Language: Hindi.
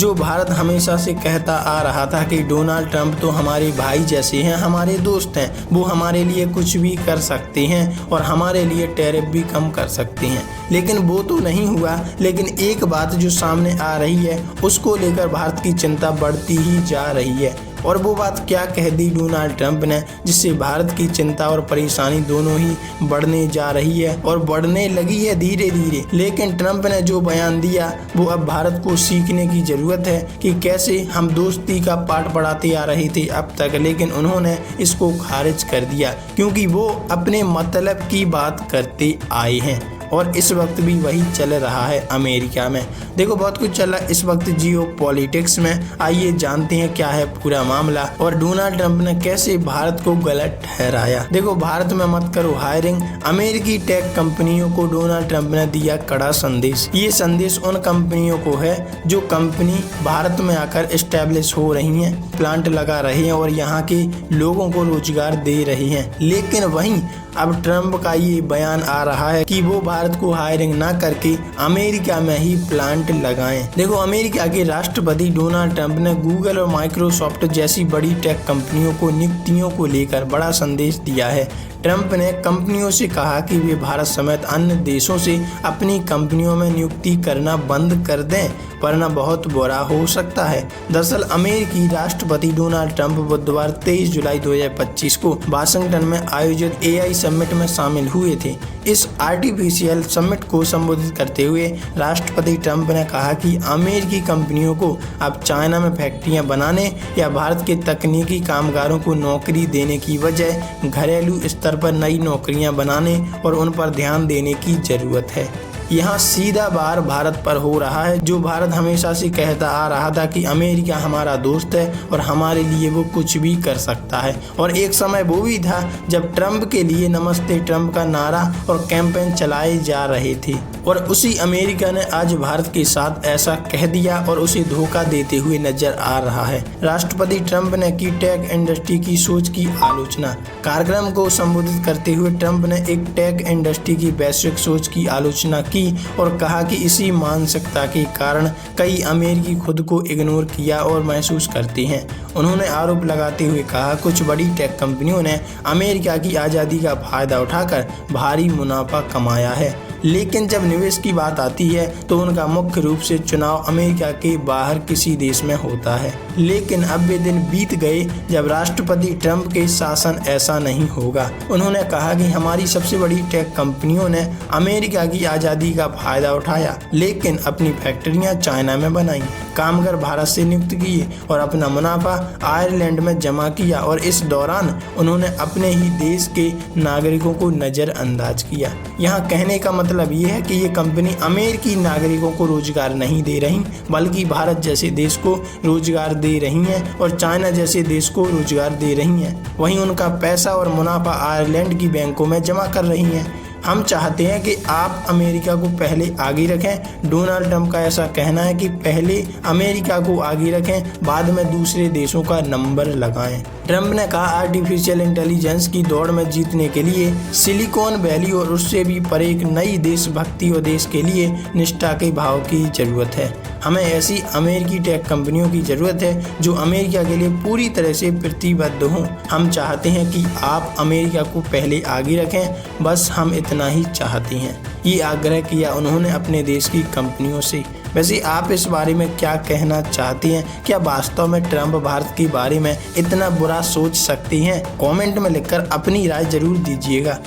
जो भारत हमेशा से कहता आ रहा था कि डोनाल्ड ट्रंप तो हमारे भाई जैसे हैं, हमारे दोस्त हैं, वो हमारे लिए कुछ भी कर सकते हैं और हमारे लिए टैरिफ भी कम कर सकते हैं, लेकिन वो तो नहीं हुआ। लेकिन एक बात जो सामने आ रही है उसको लेकर भारत की चिंता बढ़ती ही जा रही है। और वो बात क्या कह दी डोनाल्ड ट्रंप ने, जिससे भारत की चिंता और परेशानी दोनों ही बढ़ने जा रही है और बढ़ने लगी है धीरे धीरे। लेकिन ट्रंप ने जो बयान दिया वो अब भारत को सीखने की जरूरत है कि कैसे हम दोस्ती का पाठ पढ़ाते आ रहे थे अब तक, लेकिन उन्होंने इसको खारिज कर दिया क्योंकि वो अपने मतलब की बात करते आए हैं और इस वक्त भी वही चल रहा है अमेरिका में। देखो बहुत कुछ चल रहा है इस वक्त जियो पॉलिटिक्स में। आइए जानते हैं क्या है पूरा मामला और डोनाल्ड ट्रंप ने कैसे भारत को गलत ठहराया। देखो भारत में मत करो हायरिंग, अमेरिकी टेक कंपनियों को डोनाल्ड ट्रंप ने दिया कड़ा संदेश। ये संदेश उन कंपनियों को है जो कंपनी भारत में आकर एस्टेब्लिश हो रही हैं, प्लांट लगा रही हैं और यहाँ के लोगों को रोजगार दे रही हैं। लेकिन वहीं अब ट्रंप का ये बयान आ रहा है कि वो भारत को हायरिंग ना करके अमेरिका में ही प्लांट लगाएं। देखो अमेरिका के राष्ट्रपति डोनाल्ड ट्रंप ने गूगल और माइक्रोसॉफ्ट जैसी बड़ी टेक कंपनियों को नियुक्तियों को लेकर बड़ा संदेश दिया है। ट्रंप ने कंपनियों से कहा कि वे भारत समेत अन्य देशों से अपनी कंपनियों में नियुक्ति करना बंद कर दें, वरना बहुत बुरा हो सकता है। दरअसल अमेरिकी राष्ट्रपति डोनाल्ड ट्रंप बुधवार 23 जुलाई 2025 को वाशिंगटन में आयोजित AI समिट में शामिल हुए थे। इस आर्टिफिशियल समिट को संबोधित करते हुए राष्ट्रपति ट्रंप ने कहा कि अमेरिकी कंपनियों को अब चाइना में फैक्ट्रियां बनाने या भारत के तकनीकी कामगारों को नौकरी देने की बजाय घरेलू स्तर पर नई नौकरियां बनाने और उन पर ध्यान देने की जरूरत है। यहाँ सीधा वार भारत पर हो रहा है, जो भारत हमेशा से कहता आ रहा था कि अमेरिका हमारा दोस्त है और हमारे लिए वो कुछ भी कर सकता है। और एक समय वो भी था जब ट्रंप के लिए नमस्ते ट्रंप का नारा और कैंपेन चलाए जा रहे थे और उसी अमेरिका ने आज भारत के साथ ऐसा कह दिया और उसे धोखा देते हुए नजर आ रहा है। राष्ट्रपति ट्रंप ने की टेक इंडस्ट्री की सोच की आलोचना। कार्यक्रम को संबोधित करते हुए ट्रंप ने एक टेक इंडस्ट्री की वैश्विक सोच की आलोचना की और कहा कि इसी मानसिकता के कारण कई अमेरिकी खुद को इग्नोर किया और महसूस करते हैं। उन्होंने आरोप लगाते हुए कहा कुछ बड़ी टेक कंपनियों ने अमेरिका की आज़ादी का फायदा उठाकर भारी मुनाफा कमाया है, लेकिन जब निवेश की बात आती है तो उनका मुख्य रूप से चुनाव अमेरिका के बाहर किसी देश में होता है। लेकिन अब वे दिन बीत गए जब राष्ट्रपति ट्रंप के शासन ऐसा नहीं होगा। उन्होंने कहा कि हमारी सबसे बड़ी टेक कंपनियों ने अमेरिका की आज़ादी का फायदा उठाया, लेकिन अपनी फैक्ट्रियां चाइना में बनाई, कामगार भारत से नियुक्त किए और अपना मुनाफा आयरलैंड में जमा किया और इस दौरान उन्होंने अपने ही देश के नागरिकों को नज़रअंदाज किया। यहाँ कहने का मतलब ये है कि ये कंपनी अमेरिकी नागरिकों को रोजगार नहीं दे रही, बल्कि भारत जैसे देश को रोजगार दे रही हैं और चाइना जैसे देश को रोजगार दे रही हैं। वहीं उनका पैसा और मुनाफा आयरलैंड की बैंकों में जमा कर रही हैं। हम चाहते हैं कि आप अमेरिका को पहले आगे रखें। डोनाल्ड ट्रंप का ऐसा कहना है कि पहले अमेरिका को आगे रखें, बाद में दूसरे देशों का नंबर लगाएं। ट्रंप ने कहा आर्टिफिशियल इंटेलिजेंस की दौड़ में जीतने के लिए सिलिकॉन वैली और उससे भी परे एक नई देशभक्ति और देश के लिए निष्ठा के भाव की जरूरत है। हमें ऐसी अमेरिकी टेक कंपनियों की जरूरत है जो अमेरिका के लिए पूरी तरह से प्रतिबद्ध हों। हम चाहते हैं कि आप अमेरिका को पहले आगे रखें, बस हम इतना ही चाहते हैं। ये आग्रह किया उन्होंने अपने देश की कंपनियों से। वैसे आप इस बारे में क्या कहना चाहते हैं? क्या वास्तव में ट्रंप भारत के बारे में इतना बुरा सोच सकते हैं? कमेंट में लिखकर अपनी राय जरूर दीजिएगा।